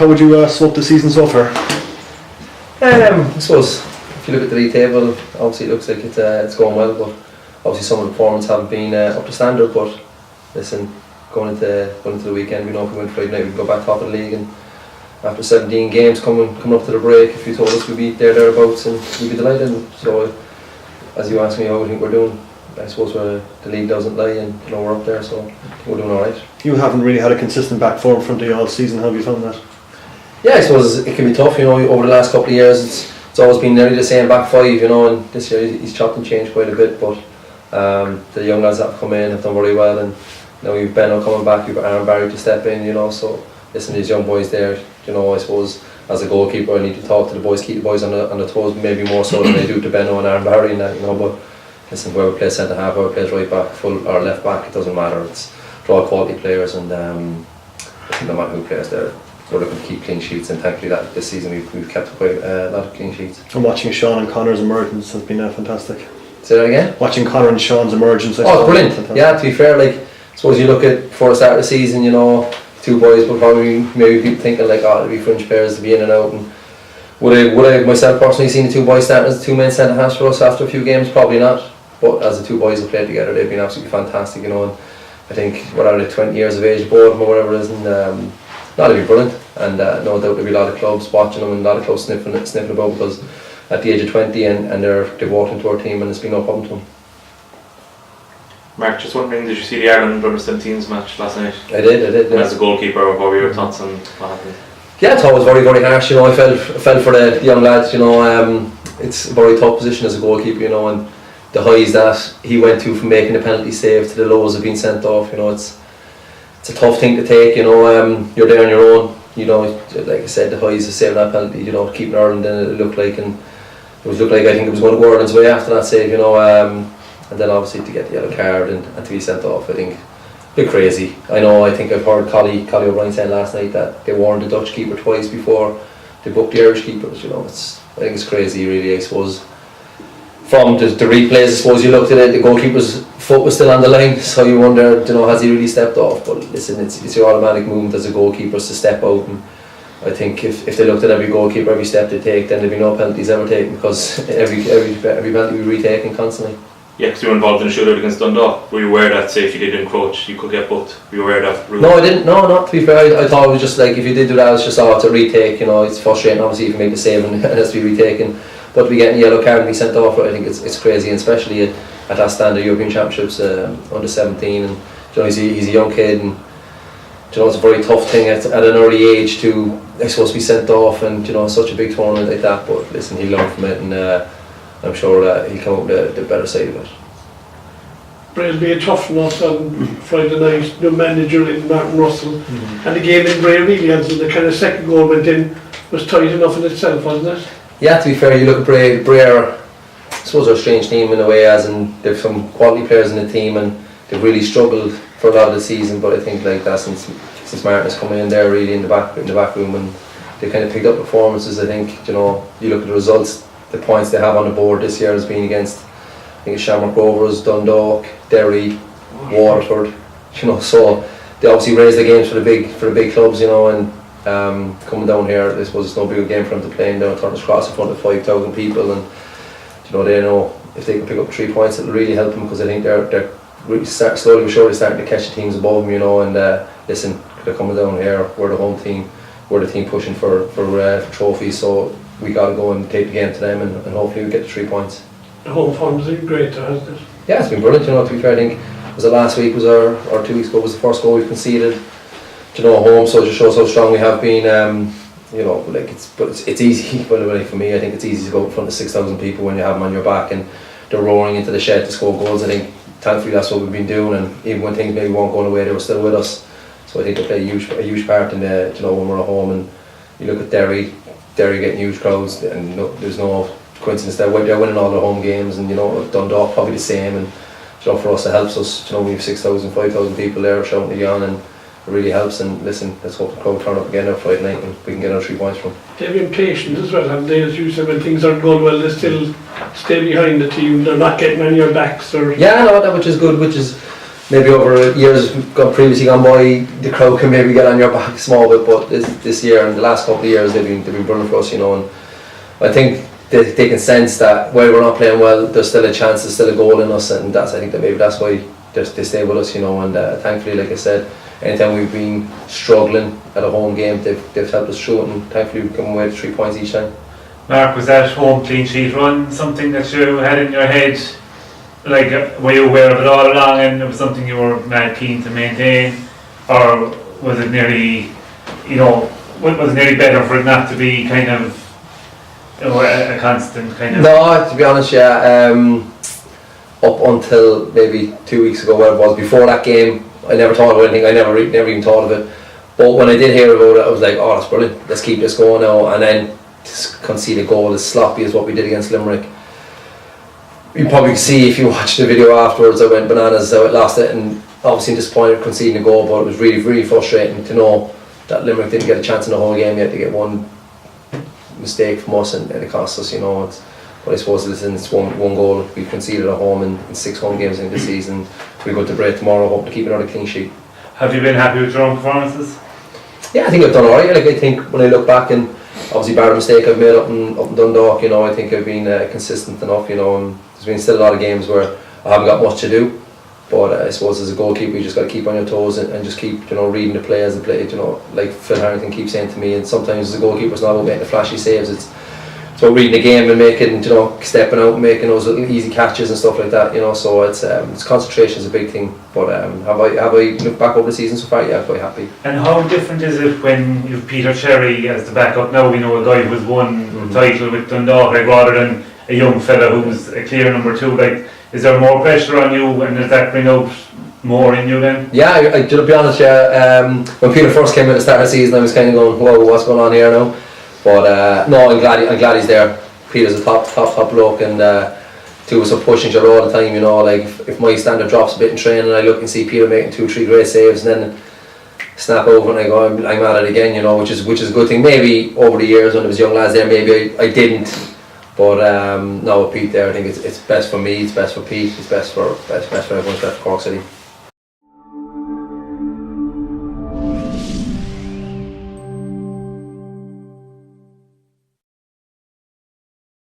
How would you sum up the season so far? I suppose if you look at the league table, obviously it looks like it's going well, but obviously some of the performances haven't been up to standard. But listen, going into the weekend, we know if we win Friday night, we can go back top of the league, and after 17 games coming up to the break, if you told us we'd be thereabouts, and we'd be delighted. So as you asked me how I think we're doing, I suppose the league doesn't lie, and we're up there, so we're doing alright. You haven't really had a consistent back four in front of you all season. How have you found that? Yeah, I suppose it can be tough, over the last couple of years it's always been nearly the same back five, and this year he's chopped and changed quite a bit, but the young lads that have come in have done very well, and now you've Benno coming back, you've got Aaron Barry to step in, so listen, these young boys there, I suppose as a goalkeeper I need to talk to the boys, keep the boys on the toes, maybe more so than they do to Benno and Aaron Barry and that, but listen, whoever plays centre half, whoever plays right back, full or left back, it doesn't matter, it's all quality players, and no matter who plays there, we're looking to keep clean sheets, and thankfully that this season we've kept quite a lot of clean sheets. And watching Sean and Connor's emergence has been fantastic. Say that again? Watching Connor and Sean's emergence, it's brilliant. Yeah, to be fair, I suppose you look at before the start of the season, two boys would probably maybe people thinking it'll be fringe players to be in and out, and would I myself personally seen the two boys starting as the two main centre halves for us after a few games? Probably not. But as the two boys have played together, they've been absolutely fantastic, and I think what are they, 20 years of age, both of them or whatever it is, and that'll be brilliant, and no doubt there'll be a lot of clubs watching them and a lot of clubs sniffing about, because at the age of 20 and they've walked into our team and it's been no problem to them. Mark, just wondering, did you see the Ireland under-17s match last night? I did. And as a goalkeeper, what were your thoughts on what happened? Yeah, I thought it was very, very harsh. I felt for the young lads. It's a very tough position as a goalkeeper. And the highs that he went to from making a penalty save to the lows of being sent off. It's a tough thing to take. You're there on your own. Like I said, the highs of saving that penalty. Keeping Ireland in it looked like, and it looked like I think it was going to go Ireland's way after that save. And then obviously to get the yellow card and to be sent off, I think a bit crazy. I think I've heard Collie O'Brien saying last night that they warned the Dutch keeper twice before they booked the Irish keepers. I think it's crazy, really. I suppose from the replays, I suppose you looked at it, the goalkeeper's foot was still on the line, so you wonder, has he really stepped off? But listen, it's your automatic movement as a goalkeeper to step out, and I think if they looked at every goalkeeper, every step they take, then there'd be no penalties ever taken, because every penalty would be retaken constantly. Yeah, because you were involved in a shootout against Dundalk. Were you aware that, say, if you did encroach, you could get booked? Were you aware of that rule? No, I didn't. No, not to be fair. I thought it was just like, if you did do that, it's just it's a retake. It's frustrating. Obviously, if you make the save and it has to be retaken. But to be getting a yellow card and be sent off, I think it's crazy, and especially at that standard European Championships under 17. And he's a young kid, and it's a very tough thing at an early age to, I suppose, be sent off, and such a big tournament like that. But listen, he'll learn from it, and I'm sure that he'll come out the better side of it. Bray will be a tough nut on Friday night. The manager in Martin Russell, and the game in Bray really, until the kind of second goal went in, was tight enough in itself, wasn't it? Yeah, to be fair, you look at Bray are, I suppose, they're a strange team in a way, as in they've some quality players in the team, and they've really struggled for a lot of the season. But I think like that since Martin has come in there really in the back room, and they kind of picked up performances. I think you look at the results, the points they have on the board this year has been against, I think it's Shamrock Rovers, Dundalk, Derry, Waterford. So they obviously raise the games for the big clubs, and coming down here, I suppose it's no big game for them to play down Turner's Cross in front of 5,000 people, and they know if they can pick up 3 points, it'll really help them, because I think they're really slowly but surely starting to catch the teams above them, and listen, they're coming down here, we're the home team, we're the team pushing for trophies, so we got to go and take the game to them, and hopefully we get the 3 points. The home form's been great, hasn't it? Yeah, it's been brilliant. To be fair, I think was it last week or 2 weeks ago was the first goal we've conceded. At home, so it just shows how strong we have been. It's easy. By the way, for me, I think it's easy to go in front of 6,000 people when you have them on your back and they're roaring into the shed to score goals. I think thankfully that's what we've been doing, and even when things maybe weren't going away, they were still with us. So I think they play a huge part in when we're at home. And you look at Derry getting huge crowds, and there's no coincidence that they're winning all their home games, and Dundalk probably the same, and for us it helps us. We have 6,000, 5,000 people there shouting it on, and it really helps. And listen, let's hope the crowd turn up again on Friday night and we can get our 3 points from. They've been patient as well, haven't they? As you said, when things aren't going well, they still stay behind the team. They're not getting on your backs. Yeah, no, that which is good, which is maybe over years previously gone by, the crowd can maybe get on your back a small bit, but this year and the last couple of years they've been brilliant for us, and I think they can sense that while we're not playing well, there's still a chance, there's still a goal in us, and I think that maybe that's why they stay with us, and thankfully, like I said, anytime we've been struggling at a home game, they've helped us through it, and thankfully we've come away with 3 points each time. Mark, was that home clean sheet run something that you had in your head? Like, were you aware of it all along and it was something you were mad keen to maintain? Or was it nearly, was it nearly better for it not to be kind of a constant kind of... No, to be honest, yeah. Up until maybe 2 weeks ago, whatever it was, before that game, I never thought of anything, I never even thought of it. But when I did hear about it, I was like, oh, that's brilliant, let's keep this going now. And then to concede a goal as sloppy as what we did against Limerick. You probably see if you watch the video afterwards, I went bananas, I lost it, and obviously disappointed conceding a goal, but it was really, really frustrating to know that Limerick didn't get a chance in the whole game yet to get one mistake from us, and it cost us, but I suppose it's one goal we've conceded at home in 6 home games in this season. We go to Bray tomorrow, hope to keep another clean sheet. Have you been happy with your own performances? Yeah, I think I've done alright. I think when I look back, and obviously bar the mistake I've made up in Dundalk, I think I've been consistent enough, and there's been still a lot of games where I haven't got much to do, but I suppose as a goalkeeper you just got to keep on your toes and just keep reading the play as they play it, like Phil Harrington keeps saying to me, and sometimes as a goalkeeper it's not about making the flashy saves, it's about reading the game and making, stepping out and making those little easy catches and stuff like that, so it's concentration is a big thing, but have I looked back over the season so far? Yeah, I'm quite happy. And how different is it when you've Peter Cherry as the backup? Now we know a guy who's won the title with Dundalk, rather than a young fella who's a clear number 2, is there more pressure on you, and does that bring out more in you then? Yeah, to be honest, when Peter first came in at the start of the season I was kind of going, whoa, what's going on here now? But no, I'm glad he's there. Peter's a top bloke, and two of us are pushing each other all the time, if my standard drops a bit in training, I look and see Peter making 2-3 great saves, and then snap over and I go, I'm at it again, which is a good thing. Maybe over the years when there was young lads there, maybe I didn't. But now with Pete there, I think it's best for me, it's best for Pete, it's best for everyone, it's best for Cork City.